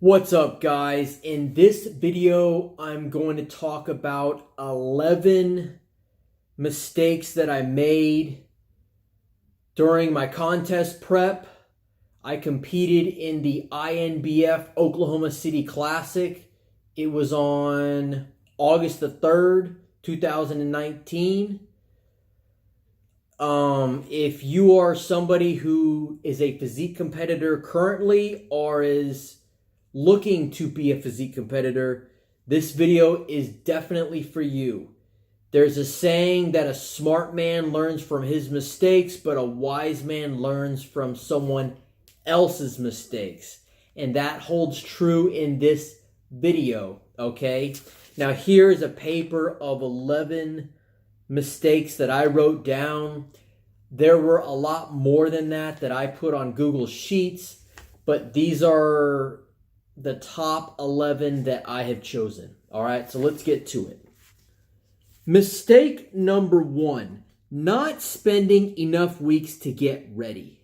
What's up, guys? In this video, I'm going to talk about 11 mistakes that I made during my contest prep. I competed in the INBF Oklahoma City Classic. It was on August the 3rd, 2019. If you are somebody who is a physique competitor currently or is looking to be a physique competitor, this video is definitely for you. There's a saying that a smart man learns from his mistakes, but a wise man learns from someone else's mistakes. And that holds true in this video, okay? Now here's a paper of 11 mistakes that I wrote down. There were a lot more than that I put on Google Sheets, but these are the top 11 that I have chosen. All right, so let's get to it. Mistake number 1, not spending enough weeks to get ready.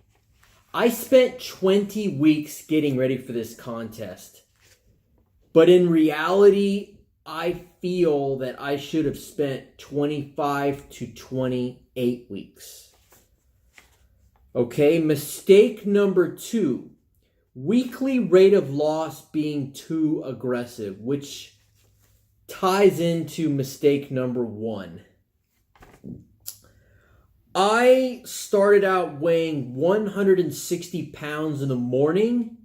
I spent 20 weeks getting ready for this contest, but in reality, I feel that I should have spent 25 to 28 weeks. Okay, mistake number 2. Weekly rate of loss being too aggressive, which ties into mistake number 1. I started out weighing 160 pounds in the morning,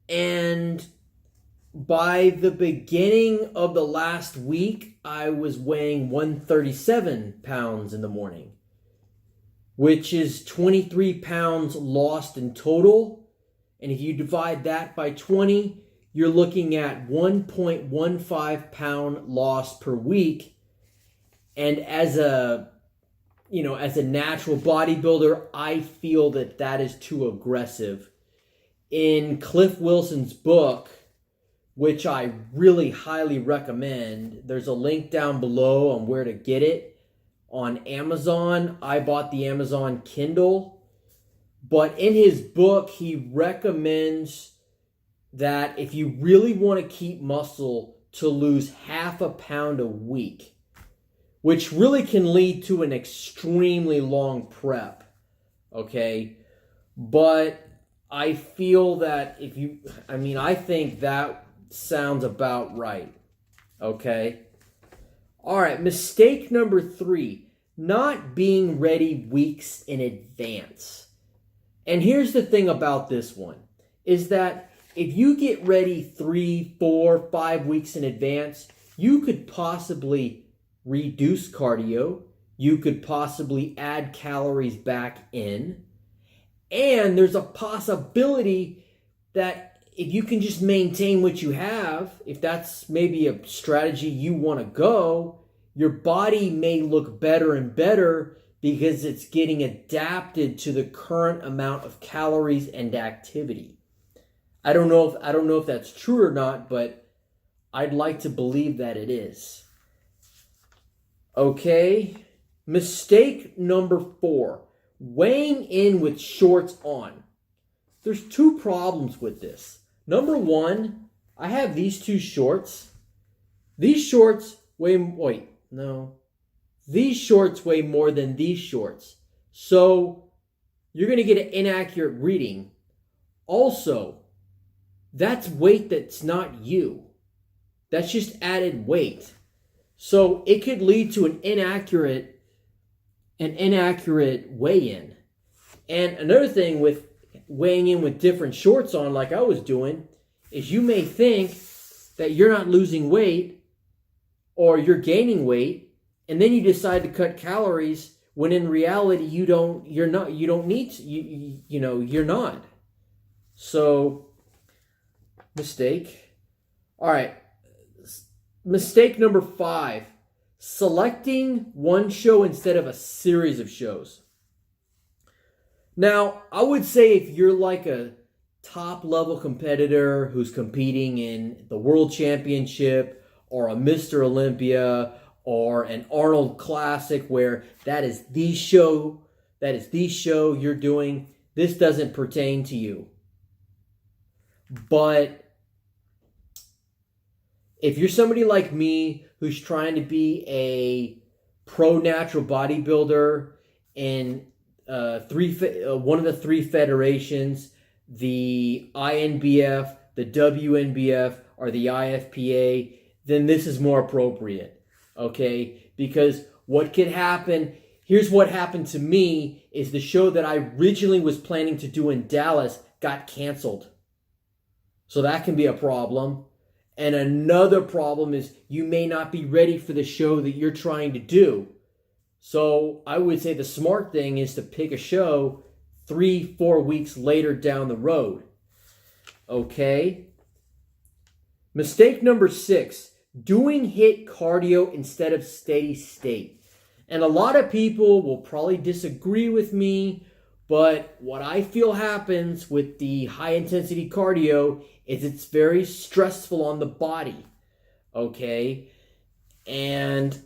and by the beginning of the last week, I was weighing 137 pounds in the morning, which is 23 pounds lost in total. And if you divide that by 20, you're looking at 1.15 pound loss per week. And as a natural bodybuilder, I feel that that is too aggressive. In Clifff Wilson's book, which I really highly recommend, there's a link down below on where to get it on Amazon. I bought the Amazon Kindle. But in his book, he recommends that if you really want to keep muscle, to lose half a pound a week, which really can lead to an extremely long prep, okay? But I feel that I think that sounds about right, okay? All right, mistake number 3, not being ready weeks in advance. And here's the thing about this one, is that if you get ready 3, 4, 5 weeks in advance, you could possibly reduce cardio, you could possibly add calories back in, and there's a possibility that if you can just maintain what you have, if that's maybe a strategy you want to go, your body may look better and better because it's getting adapted to the current amount of calories and activity. I don't know if that's true or not, but I'd like to believe that it is. Okay, mistake number 4, weighing in with shorts on. There's 2 problems with this. Number 1, I have these 2 shorts. These shorts These shorts weigh more than these shorts. So you're going to get an inaccurate reading. Also, that's weight that's not you. That's just added weight. So it could lead to an inaccurate weigh-in. And another thing with weighing in with different shorts on, like I was doing, is you may think that you're not losing weight or you're gaining weight, and then you decide to cut calories when in reality you're not. So, mistake. All right. Mistake number 5, selecting one show instead of a series of shows. Now, I would say if you're like a top level competitor who's competing in the World Championship or a Mr. Olympia or an Arnold Classic where that is the show you're doing, this doesn't pertain to you. But if you're somebody like me who's trying to be a pro natural bodybuilder in one of the three federations, the INBF, the WNBF, or the IFPA, then this is more appropriate, okay? Because what could happen, here's what happened to me, is the show that I originally was planning to do in Dallas got canceled. So that can be a problem. And another problem is you may not be ready for the show that you're trying to do. So I would say the smart thing is to pick a show 3-4 weeks later down the road. Okay? Mistake number 6, doing HIIT cardio instead of steady state. And a lot of people will probably disagree with me, but what I feel happens with the high intensity cardio is it's very stressful on the body. Okay? And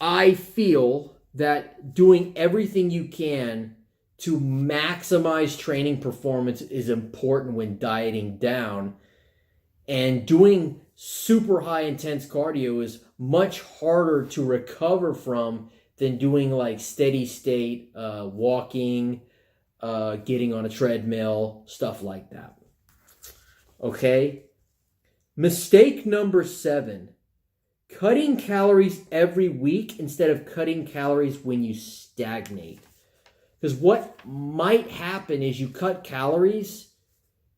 I feel that doing everything you can to maximize training performance is important when dieting down. And doing super high intense cardio is much harder to recover from than doing like steady state walking, getting on a treadmill, stuff like that. Okay? Mistake number 7. Cutting calories every week instead of cutting calories when you stagnate. Because what might happen is you cut calories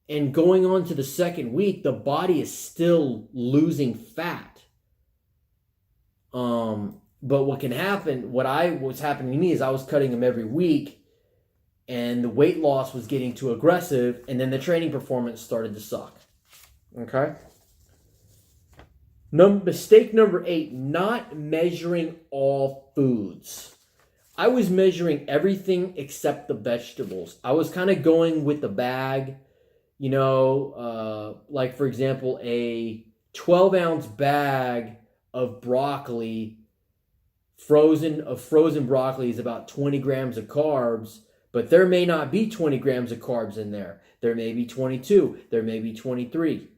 and going on to the second week, the body is still losing fat. But what can happen, what's happening to me is I was cutting them every week and the weight loss was getting too aggressive and then the training performance started to suck. Okay? Mistake number 8, not measuring all foods. I was measuring everything except the vegetables. I was kind of going with the bag, like for example, a 12-ounce bag of broccoli, frozen broccoli is about 20 grams of carbs, but there may not be 20 grams of carbs in there. There may be 22, there may be 23,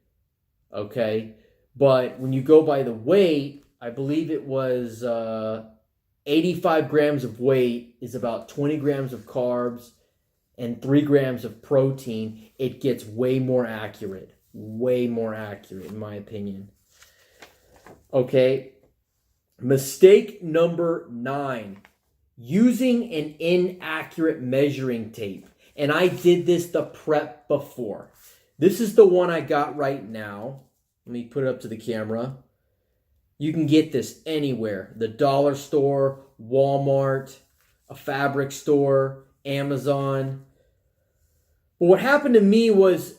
okay? But when you go by the weight, I believe it was 85 grams of weight is about 20 grams of carbs and 3 grams of protein. It gets way more accurate in my opinion. Okay. Mistake number 9, using an inaccurate measuring tape. And I did this the prep before. This is the one I got right now. Let me put it up to the camera. You can get this anywhere. The dollar store, Walmart, a fabric store, Amazon. But what happened to me was,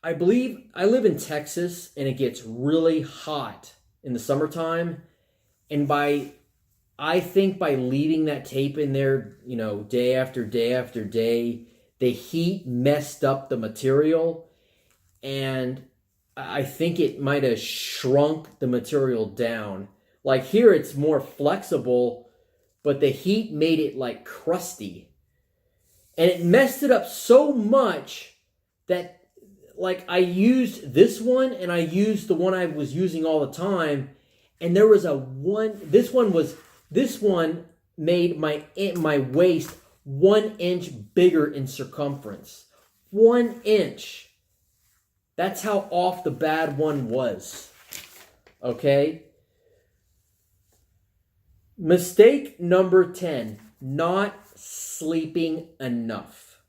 I believe I live in Texas and it gets really hot in the summertime. And I think by leaving that tape in there, day after day after day, the heat messed up the material. And I think it might have shrunk the material down. Like here, it's more flexible, but the heat made it like crusty. And it messed it up so much that like I used this one and I used the one I was using all the time. And there was this one made my waist 1 inch bigger in circumference. 1 inch. That's how off the bad one was. Okay? Mistake number 10, not sleeping enough.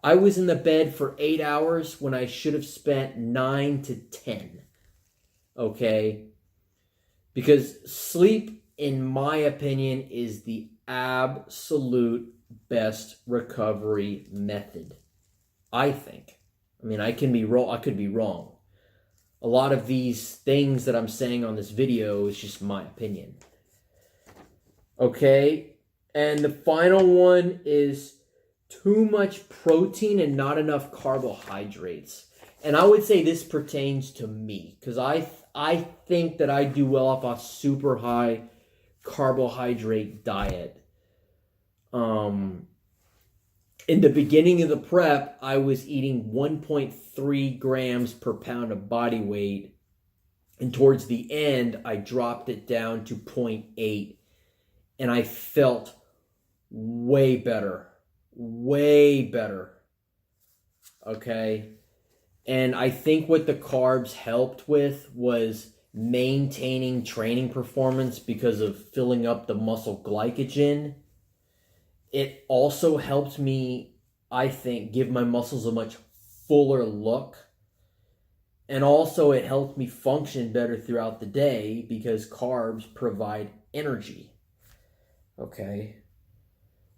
I was in the bed for 8 hours when I should have spent 9 to 10. Okay? Because sleep, in my opinion, is the absolute best recovery method. I think. I mean, I could be wrong. A lot of these things that I'm saying on this video is just my opinion. Okay? And the final one is too much protein and not enough carbohydrates. And I would say this pertains to me because I think that I do well off a super high carbohydrate diet. In the beginning of the prep, I was eating 1.3 grams per pound of body weight. And towards the end, I dropped it down to 0.8. And I felt way better. Way better. Okay? And I think what the carbs helped with was maintaining training performance because of filling up the muscle glycogen. It also helped me, I think, give my muscles a much fuller look. And also it helped me function better throughout the day because carbs provide energy. Okay.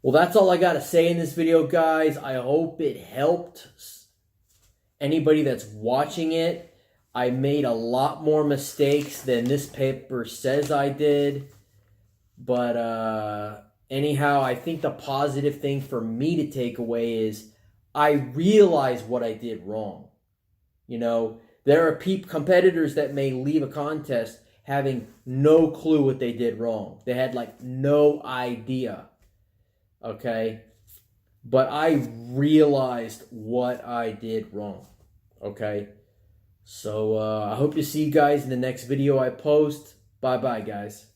Well, that's all I got to say in this video, guys. I hope it helped anybody that's watching it. I made a lot more mistakes than this paper says I did. But anyhow, I think the positive thing for me to take away is I realize what I did wrong. You know, there are competitors that may leave a contest having no clue what they did wrong. They had like no idea. Okay? But I realized what I did wrong. Okay? So I hope to see you guys in the next video I post. Bye-bye, guys.